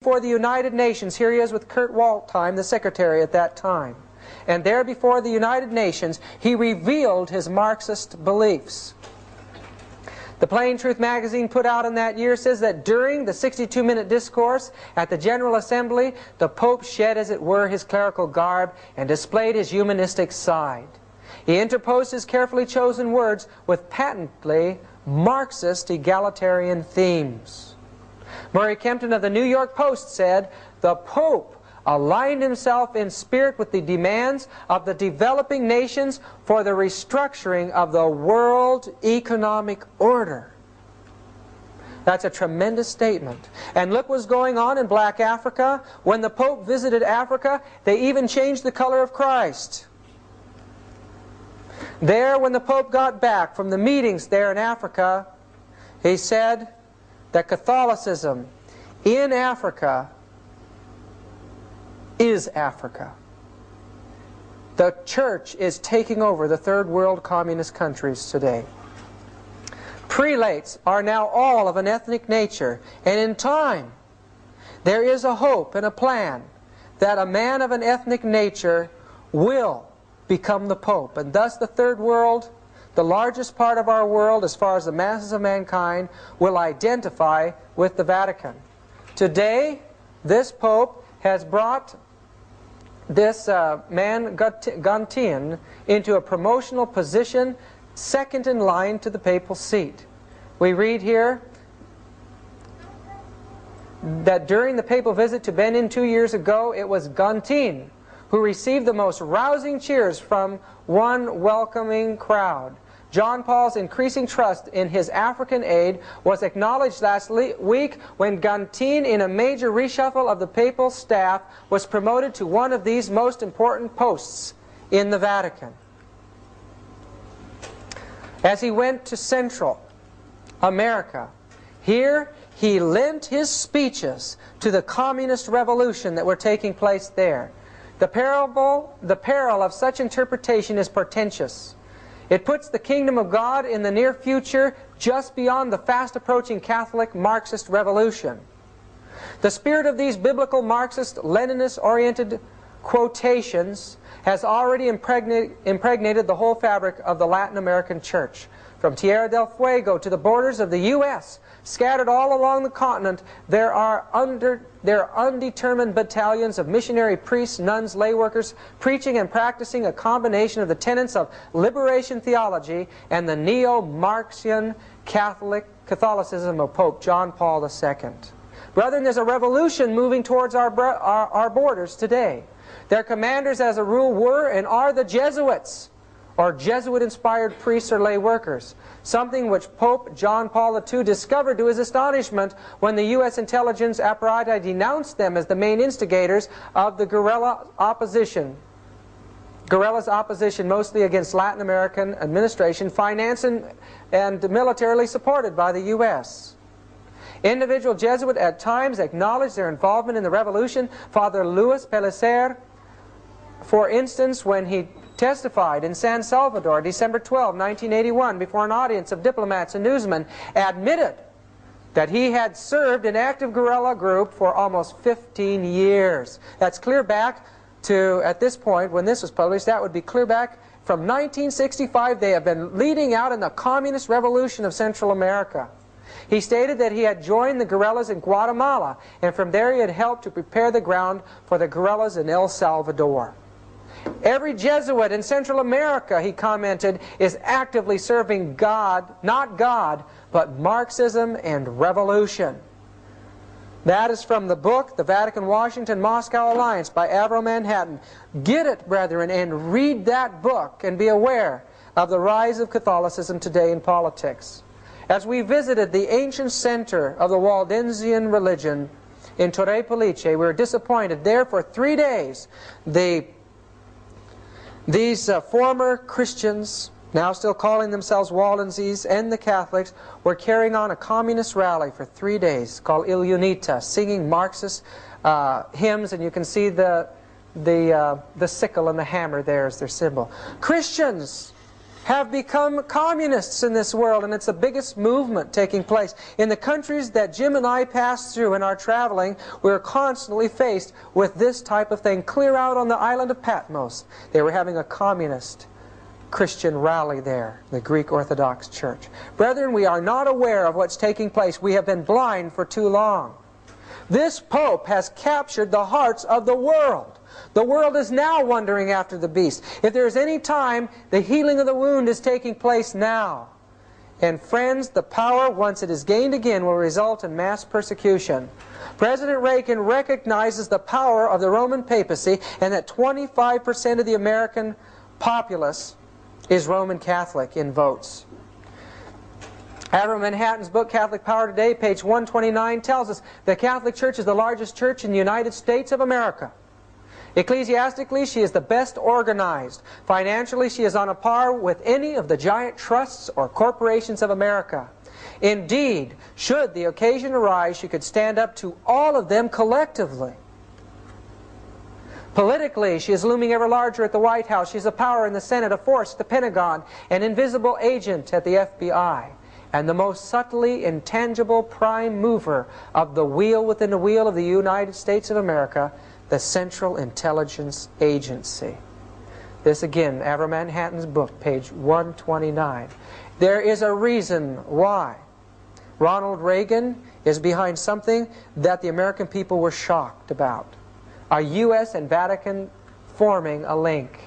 before the United Nations. Here he is with Kurt Waldheim, the secretary at that time. And there before the United Nations, he revealed his Marxist beliefs. The Plain Truth magazine put out in that year says that during the 62-minute discourse at the General Assembly, the Pope shed, as it were, his clerical garb and displayed his humanistic side. He interposed his carefully chosen words with patently Marxist egalitarian themes. Murray Kempton of the New York Post said, "The Pope aligned himself in spirit with the demands of the developing nations for the restructuring of the world economic order." That's a tremendous statement. And look what's going on in black Africa. When the Pope visited Africa, they even changed the color of Christ. There, when the Pope got back from the meetings there in Africa, he said that Catholicism in Africa is Africa. The church is taking over the third world communist countries today. Prelates are now all of an ethnic nature, and in time there is a hope and a plan that a man of an ethnic nature will become the Pope, and thus the third world, the largest part of our world as far as the masses of mankind, will identify with the Vatican. Today, this Pope has brought this man Guntian into a promotional position second in line to the papal seat. We read here that during the papal visit to Benin 2 years ago, it was Guntin who received the most rousing cheers from one welcoming crowd. John Paul's increasing trust in his African aid was acknowledged last week when Guntin, in a major reshuffle of the papal staff, was promoted to one of these most important posts in the Vatican. As he went to Central America, here he lent his speeches to the communist revolution that were taking place there. The peril of such interpretation is portentous. It puts the kingdom of God in the near future just beyond the fast-approaching Catholic Marxist revolution. The spirit of these biblical Marxist, Leninist-oriented quotations has already impregnated the whole fabric of the Latin American church. From Tierra del Fuego to the borders of the U.S., scattered all along the continent, there are undetermined battalions of missionary priests, nuns, lay workers, preaching and practicing a combination of the tenets of liberation theology and the neo-Marxian Catholicism of Pope John Paul II. Brethren, there's a revolution moving towards our borders today. Their commanders, as a rule, were and are the Jesuits, or Jesuit-inspired priests or lay workers, something which Pope John Paul II discovered to his astonishment when the U.S. intelligence apparatus denounced them as the main instigators of the guerrillas' opposition mostly against Latin American administration, financed and militarily supported by the U.S. Individual Jesuits at times acknowledged their involvement in the revolution. Father Luis Pellicer, for instance, when he testified in San Salvador, December 12, 1981, before an audience of diplomats and newsmen, admitted that he had served an active guerrilla group for almost 15 years. That's clear back to, at this point, when this was published, that would be clear back from 1965. They have been leading out in the communist revolution of Central America. He stated that he had joined the guerrillas in Guatemala, and from there he had helped to prepare the ground for the guerrillas in El Salvador. Every Jesuit in Central America, he commented, is actively serving God, not God, but Marxism and revolution. That is from the book, The Vatican-Washington-Moscow Alliance by Avro Manhattan. Get it, brethren, and read that book and be aware of the rise of Catholicism today in politics. As we visited the ancient center of the Waldensian religion in Torre Pellice, we were disappointed. There for 3 days, these former Christians, now still calling themselves Waldenses, and the Catholics, were carrying on a communist rally for 3 days called Il Unita, singing Marxist hymns, and you can see the sickle and the hammer there as their symbol. Christians have become communists in this world, and it's the biggest movement taking place. In the countries that Jim and I pass through in our traveling, we're constantly faced with this type of thing. Clear out on the island of Patmos, they were having a communist Christian rally there, the Greek Orthodox Church. Brethren, we are not aware of what's taking place. We have been blind for too long. This Pope has captured the hearts of the world. The world is now wandering after the beast. If there is any time, the healing of the wound is taking place now. And friends, the power, once it is gained again, will result in mass persecution. President Reagan recognizes the power of the Roman papacy, and that 25% of the American populace is Roman Catholic in votes. Avram Manhattan's book, Catholic Power Today, page 129, tells us the Catholic Church is the largest church in the United States of America. Ecclesiastically, she is the best organized. Financially, she is on a par with any of the giant trusts or corporations of America. Indeed, should the occasion arise, she could stand up to all of them collectively. Politically, she is looming ever larger at the White House. She is a power in the Senate, a force at the Pentagon, an invisible agent at the FBI, and the most subtly intangible prime mover of the wheel within the wheel of the United States of America, the Central Intelligence Agency. This again, Avram Manhattan's book, page 129. There is a reason why Ronald Reagan is behind something that the American people were shocked about. A U.S. and Vatican forming a link.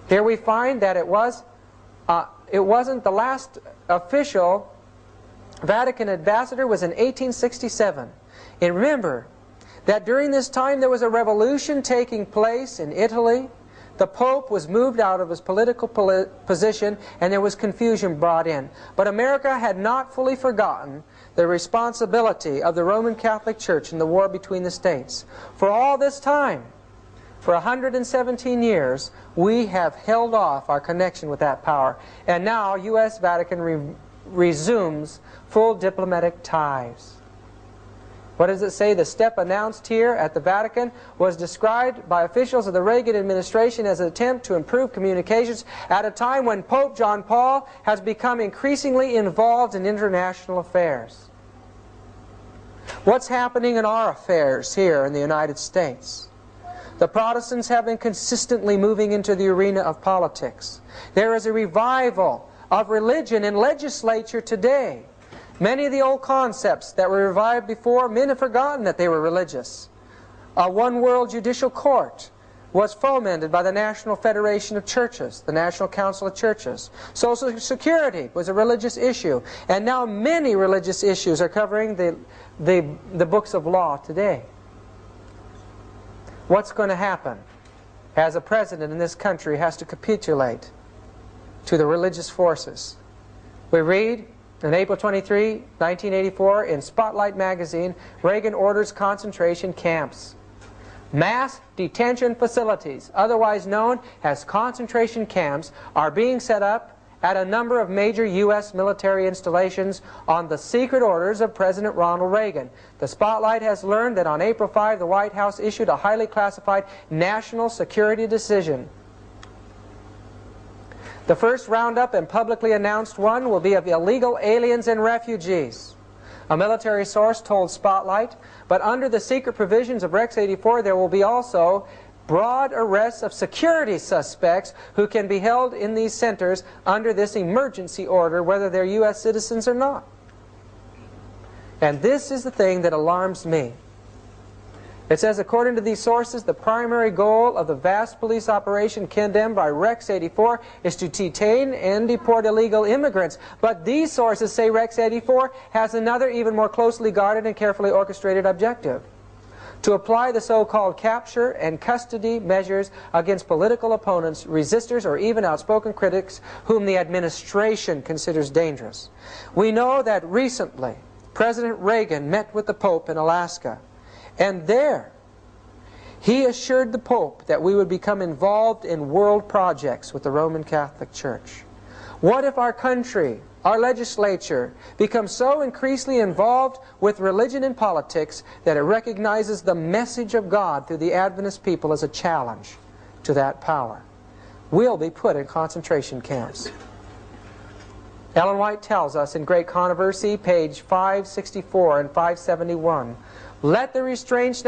Here we find that it wasn't the last official Vatican ambassador was in 1867. And remember that during this time there was a revolution taking place in Italy. The Pope was moved out of his political position, and there was confusion brought in. But America had not fully forgotten the responsibility of the Roman Catholic Church in the war between the states. For all this time, for 117 years, we have held off our connection with that power. And now U.S. Vatican resumes full diplomatic ties. What does it say? The step announced here at the Vatican was described by officials of the Reagan administration as an attempt to improve communications at a time when Pope John Paul has become increasingly involved in international affairs. What's happening in our affairs here in the United States? The Protestants have been consistently moving into the arena of politics. There is a revival of religion in legislature today. Many of the old concepts that were revived before, men have forgotten that they were religious. A one-world judicial court was fomented by the National Federation of Churches, the National Council of Churches. Social Security was a religious issue, and now many religious issues are covering the books of law today. What's going to happen as a president in this country has to capitulate to the religious forces? We read on April 23, 1984, in Spotlight magazine, Reagan orders concentration camps. Mass detention facilities, otherwise known as concentration camps, are being set up at a number of major U.S. military installations on the secret orders of President Ronald Reagan. The Spotlight has learned that on April 5, the White House issued a highly classified national security decision. The first roundup and publicly announced one will be of illegal aliens and refugees. A military source told Spotlight, but under the secret provisions of Rex 84 there will be also broad arrests of security suspects who can be held in these centers under this emergency order, whether they're U.S. citizens or not. And this is the thing that alarms me. It says, according to these sources, the primary goal of the vast police operation condemned by Rex 84 is to detain and deport illegal immigrants. But these sources say Rex 84 has another, even more closely guarded and carefully orchestrated objective: to apply the so-called capture and custody measures against political opponents, resistors, or even outspoken critics whom the administration considers dangerous. We know that recently President Reagan met with the Pope in Alaska. And there, he assured the Pope that we would become involved in world projects with the Roman Catholic Church. What if our country, our legislature, becomes so increasingly involved with religion and politics that it recognizes the message of God through the Adventist people as a challenge to that power? will be put in concentration camps. Ellen White tells us in Great Controversy, page 564 and 571, let the restraints